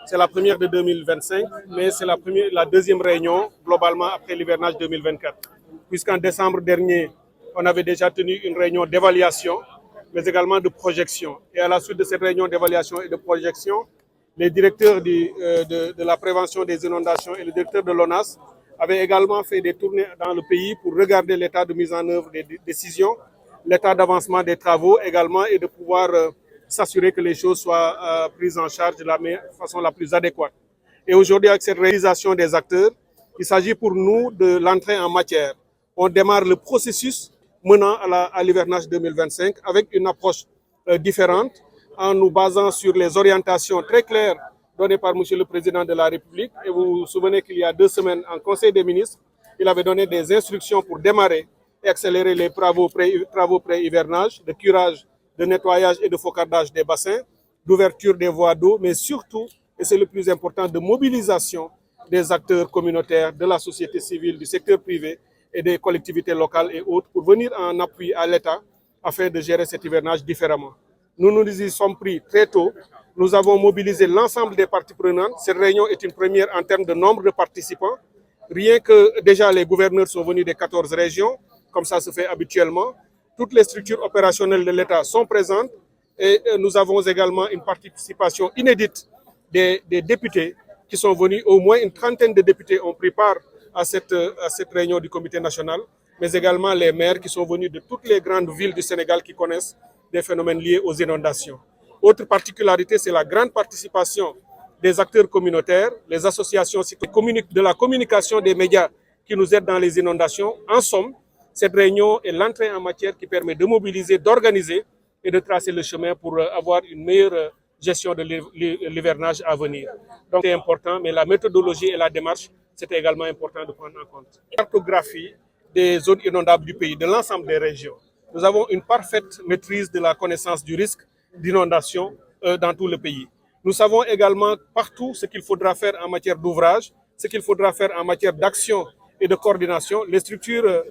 C'est la première de 2025, mais c'est la deuxième réunion globalement après l'hivernage 2024. Puisqu'en décembre dernier, on avait déjà tenu une réunion d'évaluation, mais également de projection. Et à la suite de cette réunion d'évaluation et de projection, les directeurs de la prévention des inondations et le directeur de l'ONAS avaient également fait des tournées dans le pays pour regarder l'état de mise en œuvre des décisions, l'état d'avancement des travaux également et de pouvoir s'assurer que les choses soient prises en charge de la façon la plus adéquate. Et aujourd'hui, avec cette réalisation des acteurs, il s'agit pour nous de l'entrée en matière. On démarre le processus menant à l'hivernage 2025 avec une approche différente en nous basant sur les orientations très claires données par M. le Président de la République. Et vous vous souvenez qu'il y a 2 semaines, en Conseil des ministres, il avait donné des instructions pour démarrer et accélérer les travaux pré-hivernage, de curage, de nettoyage et de focardage des bassins, d'ouverture des voies d'eau, mais surtout, et c'est le plus important, de mobilisation des acteurs communautaires, de la société civile, du secteur privé et des collectivités locales et autres pour venir en appui à l'État afin de gérer cet hivernage différemment. Nous nous y sommes pris très tôt. Nous avons mobilisé l'ensemble des parties prenantes. Cette réunion est une première en termes de nombre de participants. Rien que déjà les gouverneurs sont venus des 14 régions, comme ça se fait habituellement. Toutes les structures opérationnelles de l'État sont présentes et nous avons également une participation inédite des députés qui sont venus. Au moins une trentaine de députés ont pris part à cette réunion du comité national, mais également les maires qui sont venus de toutes les grandes villes du Sénégal qui connaissent des phénomènes liés aux inondations. Autre particularité, c'est la grande participation des acteurs communautaires, les associations de la communication des médias qui nous aident dans les inondations. En somme, cette réunion est l'entrée en matière qui permet de mobiliser, d'organiser et de tracer le chemin pour avoir une meilleure gestion de l'hivernage à venir. Donc c'est important, mais la méthodologie et la démarche, c'était également important de prendre en compte. La cartographie des zones inondables du pays, de l'ensemble des régions. Nous avons une parfaite maîtrise de la connaissance du risque d'inondation dans tout le pays. Nous savons également partout ce qu'il faudra faire en matière d'ouvrage, ce qu'il faudra faire en matière d'action et de coordination. Les structures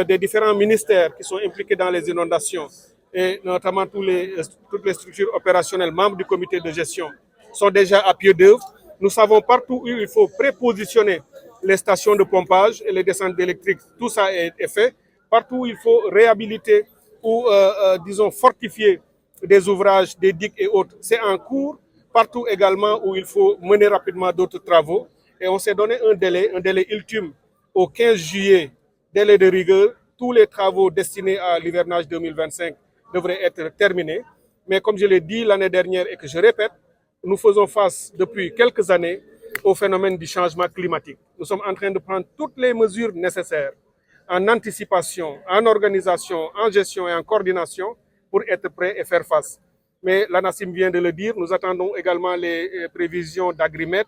des différents ministères qui sont impliqués dans les inondations et notamment toutes les structures opérationnelles membres du comité de gestion sont déjà à pied d'œuvre. Nous savons partout où il faut prépositionner les stations de pompage et les descentes électriques. Tout ça est fait. Partout où il faut réhabiliter ou, disons, fortifier des ouvrages, des digues et autres, c'est en cours. Partout également où il faut mener rapidement d'autres travaux. Et on s'est donné un délai ultime au 15 juillet, délai de rigueur. Tous les travaux destinés à l'hivernage 2025 devraient être terminés. Mais comme je l'ai dit l'année dernière et que je répète, nous faisons face depuis quelques années au phénomène du changement climatique. Nous sommes en train de prendre toutes les mesures nécessaires en anticipation, en organisation, en gestion et en coordination pour être prêts et faire face. Mais l'ANACIM vient de le dire, nous attendons également les prévisions d'Agrimet.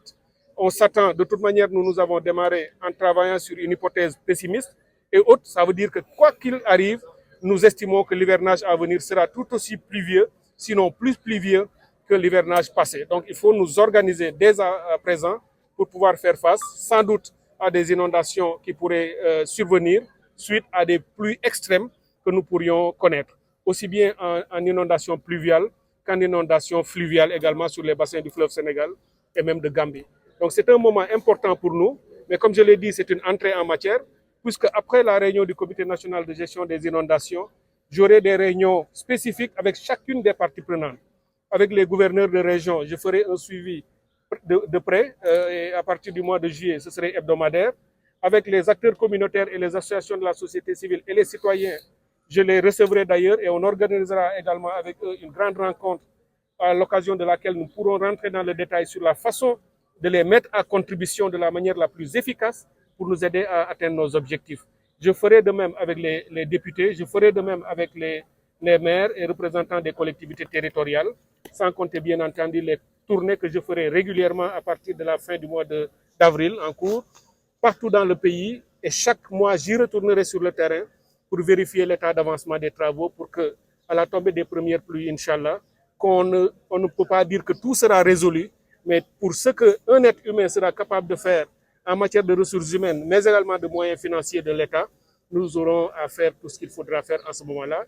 On s'attend, de toute manière, nous avons démarré en travaillant sur une hypothèse pessimiste et autre. Ça veut dire que quoi qu'il arrive, nous estimons que l'hivernage à venir sera tout aussi pluvieux, sinon plus pluvieux que l'hivernage passé. Donc il faut nous organiser dès à présent pour pouvoir faire face, sans doute à des inondations qui pourraient survenir suite à des pluies extrêmes que nous pourrions connaître, aussi bien en inondation pluviale qu'en inondation fluviale également sur les bassins du fleuve Sénégal et même de Gambie. Donc c'est un moment important pour nous, mais comme je l'ai dit, c'est une entrée en matière, puisque après la réunion du comité national de gestion des inondations, j'aurai des réunions spécifiques avec chacune des parties prenantes. Avec les gouverneurs de région, je ferai un suivi de près et à partir du mois de juillet, ce serait hebdomadaire. Avec les acteurs communautaires et les associations de la société civile et les citoyens, je les recevrai d'ailleurs et on organisera également avec eux une grande rencontre à l'occasion de laquelle nous pourrons rentrer dans le détail sur la façon de les mettre à contribution de la manière la plus efficace pour nous aider à atteindre nos objectifs. Je ferai de même avec les députés, je ferai de même avec les maires et représentants des collectivités territoriales, sans compter bien entendu les tournées que je ferai régulièrement à partir de la fin du mois d'avril en cours, partout dans le pays. Et chaque mois, j'y retournerai sur le terrain pour vérifier l'état d'avancement des travaux pour que, à la tombée des premières pluies, Inch'Allah, on ne peut pas dire que tout sera résolu, mais pour ce qu'un être humain sera capable de faire en matière de ressources humaines, mais également de moyens financiers de l'État, nous aurons à faire tout ce qu'il faudra faire en ce moment-là.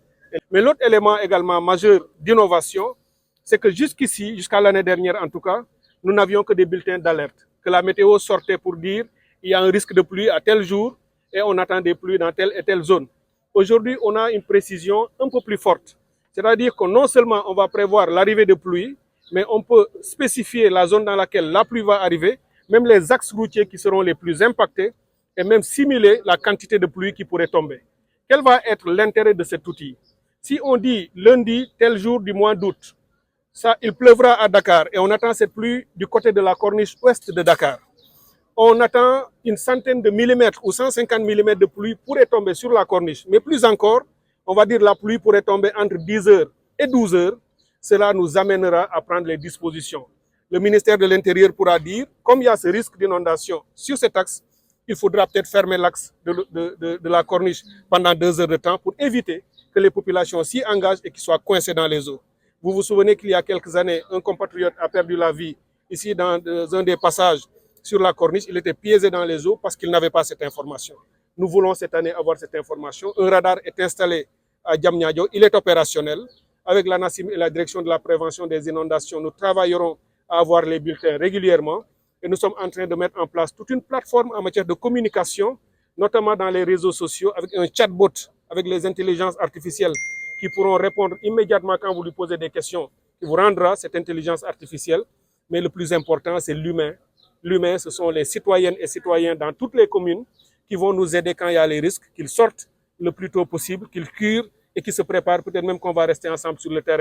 Mais l'autre élément également majeur d'innovation, c'est que jusqu'ici, jusqu'à l'année dernière en tout cas, nous n'avions que des bulletins d'alerte, que la météo sortait pour dire il y a un risque de pluie à tel jour et on attend des pluies dans telle et telle zone. Aujourd'hui, on a une précision un peu plus forte. C'est-à-dire que non seulement on va prévoir l'arrivée de pluie, mais on peut spécifier la zone dans laquelle la pluie va arriver, même les axes routiers qui seront les plus impactés, et même simuler la quantité de pluie qui pourrait tomber. Quel va être l'intérêt de cet outil? Si on dit lundi, tel jour du mois d'août, il pleuvra à Dakar et on attend cette pluie du côté de la corniche ouest de Dakar. On attend une centaine de millimètres ou 150 millimètres de pluie pourrait tomber sur la corniche. Mais plus encore, on va dire la pluie pourrait tomber entre 10 heures et 12 heures. Cela nous amènera à prendre les dispositions. Le ministère de l'Intérieur pourra dire, comme il y a ce risque d'inondation sur cet axe, il faudra peut-être fermer l'axe de la corniche pendant 2 heures de temps pour éviter que les populations s'y engagent et qu'ils soient coincés dans les eaux. Vous vous souvenez qu'il y a quelques années, un compatriote a perdu la vie ici dans un des passages sur la corniche. Il était piégé dans les eaux parce qu'il n'avait pas cette information. Nous voulons cette année avoir cette information. Un radar est installé à Diamniadio. Il est opérationnel. Avec la NACIM et la direction de la prévention des inondations, nous travaillerons à avoir les bulletins régulièrement. Et nous sommes en train de mettre en place toute une plateforme en matière de communication, notamment dans les réseaux sociaux, avec un chatbot, avec les intelligences artificielles qui pourront répondre immédiatement quand vous lui posez des questions, qui vous rendra cette intelligence artificielle. Mais le plus important, c'est l'humain. L'humain, ce sont les citoyennes et citoyens dans toutes les communes qui vont nous aider quand il y a les risques, qu'ils sortent le plus tôt possible, qu'ils curent et qu'ils se préparent. Peut-être même qu'on va rester ensemble sur le terrain.